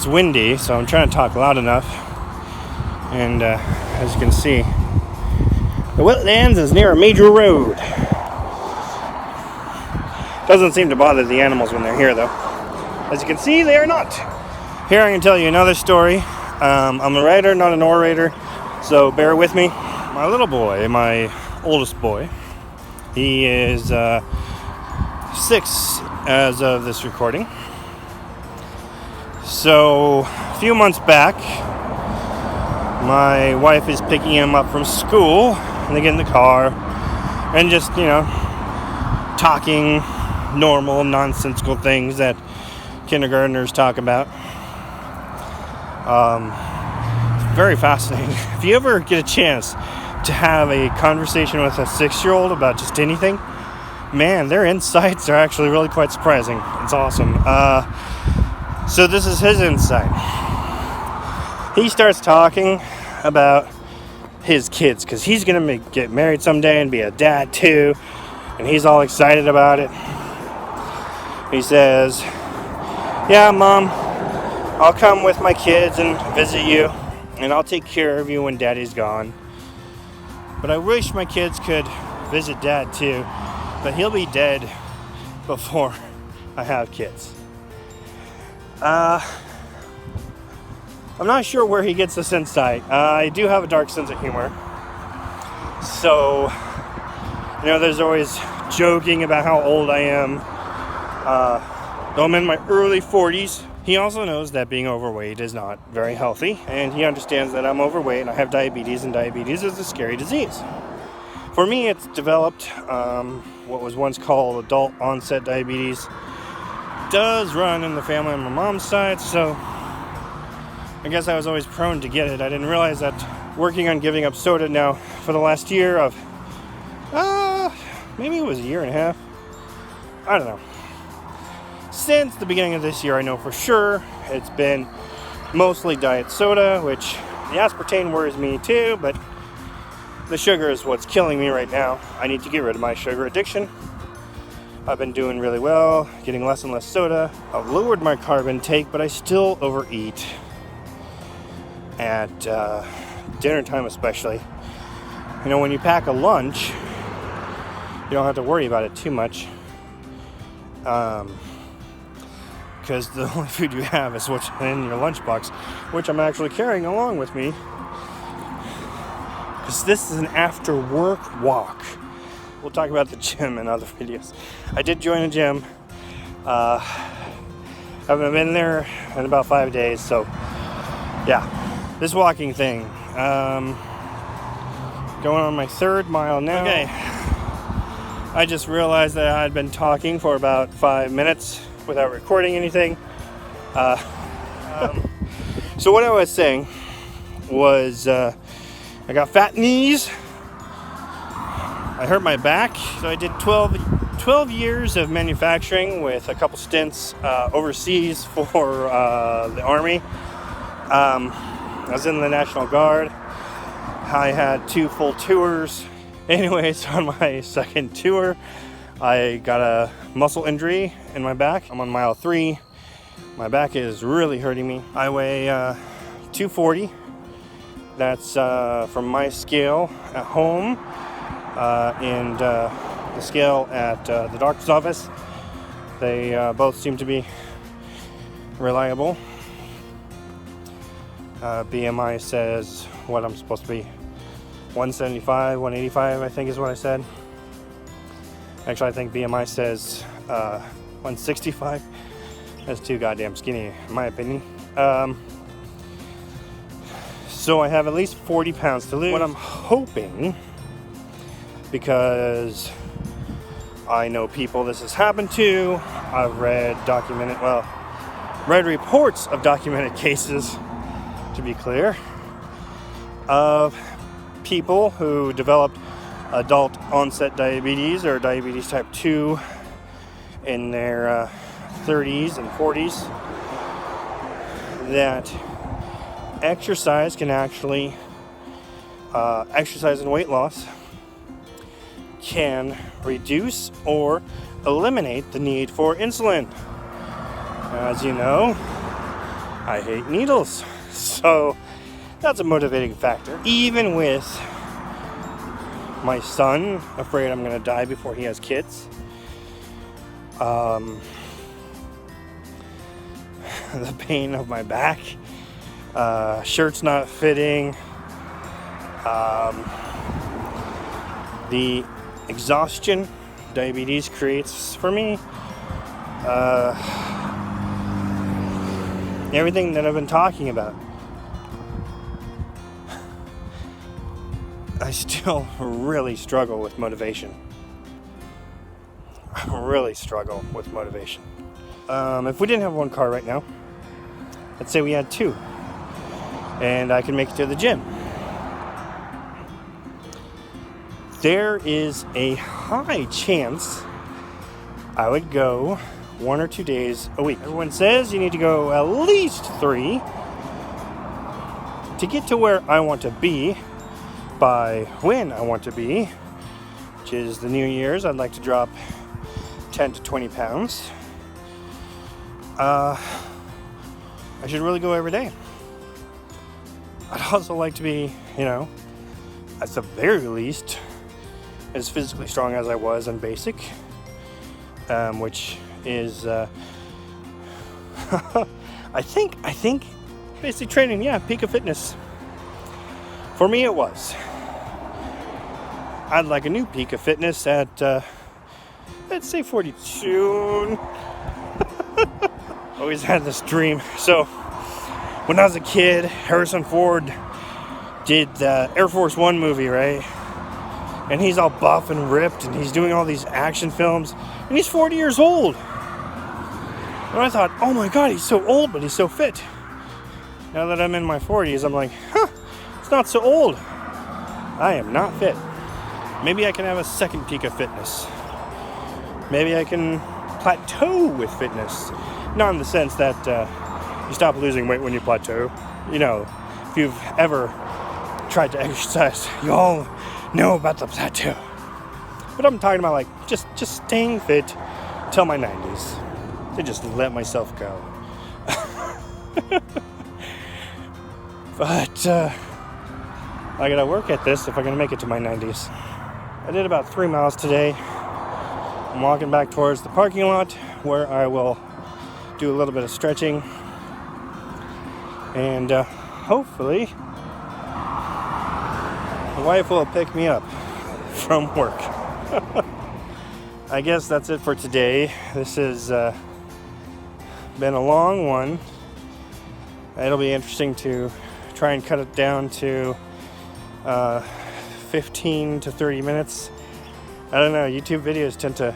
it's windy, so I'm trying to talk loud enough. And as you can see, the wetlands is near a major road. Doesn't seem to bother the animals when they're here, though. As you can see, they are not. Here I can tell you another story. I'm a writer, not an orator, so bear with me. My little boy, my oldest boy, he is 6 as of this recording. So a few months back, my wife is picking him up from school, and they get in the car and just, talking normal, nonsensical things that kindergartners talk about. Very fascinating. If you ever get a chance to have a conversation with a 6-year-old about just anything, man, their insights are actually really quite surprising. It's awesome. So this is his insight. He starts talking about his kids because he's going to get married someday and be a dad too, and he's all excited about it. He says, "Yeah, Mom, I'll come with my kids and visit you, and I'll take care of you when Daddy's gone. But I wish my kids could visit Dad too, but he'll be dead before I have kids." I'm not sure where he gets this insight. I do have a dark sense of humor. So, there's always joking about how old I am. Though I'm in my early 40s, he also knows that being overweight is not very healthy, and he understands that I'm overweight and I have diabetes, and diabetes is a scary disease. For me, it's developed what was once called adult onset diabetes. It does run in the family on my mom's side, so I guess I was always prone to get it. I didn't realize that working on giving up soda now for the last year of, maybe it was a year and a half. I don't know. Since the beginning of this year, I know for sure it's been mostly diet soda, which the aspartame worries me too, but the sugar is what's killing me right now. I need to get rid of my sugar addiction. I've been doing really well, getting less and less soda. I've lowered my carb intake, but I still overeat. At dinner time especially. When you pack a lunch, you don't have to worry about it too much. Because the only food you have is what's in your lunchbox, which I'm actually carrying along with me. Because this is an after work walk. We'll talk about the gym in other videos. I did join a gym. Haven't been there in about 5 days, so yeah. This walking thing. Going on my 3rd mile now. Okay. I just realized that I had been talking for about 5 minutes without recording anything. So what I was saying was I got fat knees. I hurt my back. So I did 12 years of manufacturing with a couple stints overseas for the Army. I was in the National Guard. I had 2 full tours. Anyways, on my 2nd tour, I got a muscle injury in my back. I'm on mile 3. My back is really hurting me. I weigh 240. That's from my scale at home and the scale at the doctor's office. They both seem to be reliable. BMI says what I'm supposed to be. 175, 185, I think is what I said. Actually, I think BMI says 165. That's too goddamn skinny, in my opinion. So I have at least 40 pounds to lose. What I'm hoping, because I know people this has happened to, I've read reports of documented cases, to be clear, of people who developed adult onset diabetes or diabetes type 2 in their 30s and 40s, that exercise can actually, exercise and weight loss can reduce or eliminate the need for insulin. As you know, I hate needles. So that's a motivating factor. Even with my son afraid I'm gonna die before he has kids. The pain of my back, shirts not fitting, the exhaustion diabetes creates for me, everything that I've been talking about. I still really struggle with motivation. I really struggle with motivation. If we didn't have one car right now, let's say we had two, and I can make it to the gym. There is a high chance I would go 1 or 2 days a week. Everyone says you need to go at least 3 to get to where I want to be by when I want to be, which is the New Year's. I'd like to drop 10 to 20 pounds. I should really go every day. I'd also like to be, at the very least, as physically strong as I was in basic, which is, I think basic training, peak of fitness. For me, it was. I'd like a new peak of fitness at, let's say 42. Always had this dream. So, when I was a kid, Harrison Ford did the Air Force One movie, right? And he's all buff and ripped, and he's doing all these action films, and he's 40 years old. And I thought, oh my God, he's so old, but he's so fit. Now that I'm in my 40s, I'm like, it's not so old. I am not fit. Maybe I can have a second peak of fitness. Maybe I can plateau with fitness. Not in the sense that you stop losing weight when you plateau. If you've ever tried to exercise, you all know about the plateau. But I'm talking about just staying fit till my 90s. To just let myself go. But I gotta work at this if I'm gonna make it to my 90s. I did about 3 miles today. I'm walking back towards the parking lot where I will do a little bit of stretching. And hopefully the wife will pick me up from work. I guess that's it for today. This has been a long one. It'll be interesting to try and cut it down to 15 to 30 minutes. I don't know, YouTube videos tend to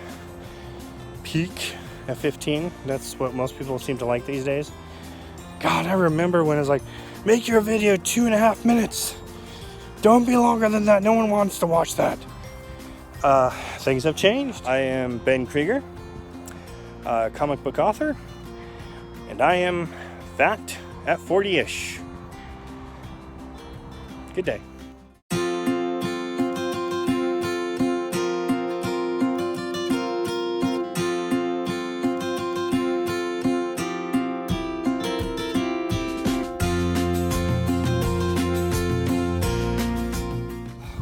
peak at 15. That's what most people seem to like these days. God, I remember when it was like, make your video 2.5 minutes. Don't be longer than that. No one wants to watch that. Things have changed. I am Ben Kreger, comic book author, and I am fat at 40-ish. Good day.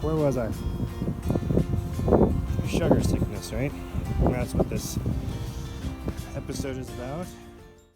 Where was I? Sugar sickness, right? That's what this episode is about.